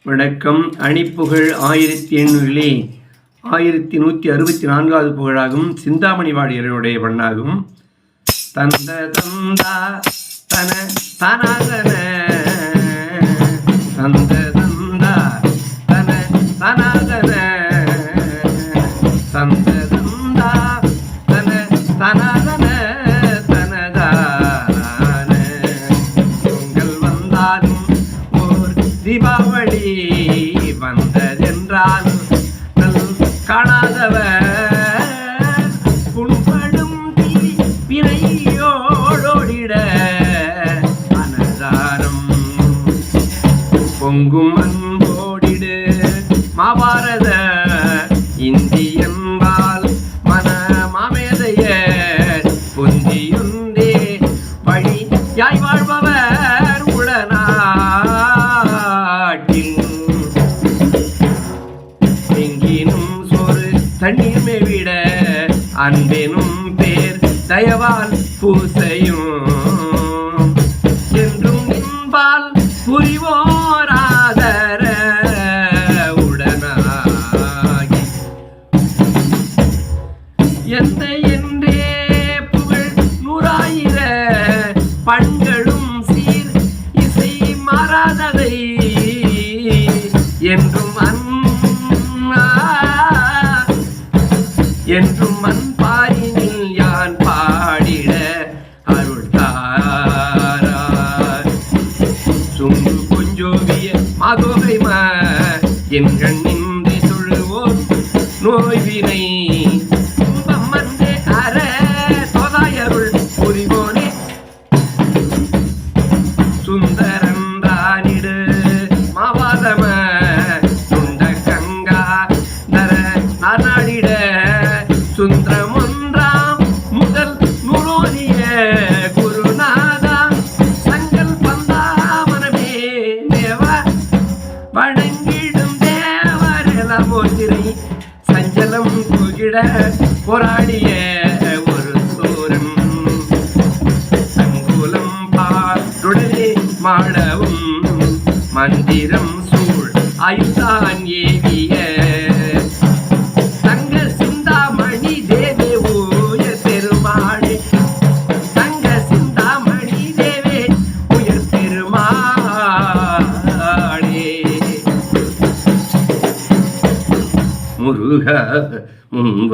வணக்கம். அணிப்புகழ் 1800 1164வது புகழாகும். சிந்தாமணி வாடியருடைய பண்ணாகும். தந்த தந்தா தன தனதன தந்த தந்தா தன தனதன தந்த தந்தா தன தனதன தனதான பொங்கல் வந்தாலும் ஓர் தீபாவளி வந்ததென்றால் காணாதவர் புண்படும் வினையோடோடிட அனதாரம் பொங்கும் அன்போடிடு மாபாரத இந்தியன்பால் மன மாமேதைய பொந்தியுந்தே வழி யாய் வாழ்பவர் உடனாட்டில் எங்கினும் சோறு தண்ணீர் மேவிட அன்பெனும் பேர் தயவால் பூசையும் என்றும் இன்பால் புரிவோராதர உடனாகி எந்த என்றே புகழ் 100,000 பண்களும் சீர் இசை மாறாததை என்றும் அன்பாரினில் யான் பாடிட அருள் தாரார் சுங்கு கொஞ்சோவிய மாதோகைம என்கண் நின்று தொழுவோர் நோய்வினை துன்பம் வந்தே அற சோதாயருள் புரிவோனே சுந்தரன்றானிடு மாவாதம சுண்ட கங்கா தர நாடிட சுந்தரம் ஒன்றாம் முதல் நூலோதிய குருநாதா சங்கல் பந்தாமனமே தேவ வணங்கிடும் தேவரெலமோதிரை சஞ்சலம் புகிட போராடிய ஒரு சோரன் சங்குலம் பாடுடலே மாடவும் மந்திரம் சூழ் ஆயுதான் ஏவிய தங்க சிந்தாமணி தேவே உயர் பெருமாளே தங்க சிந்தாமணி தேவே உயர் பெருமாளே முருக முன்ப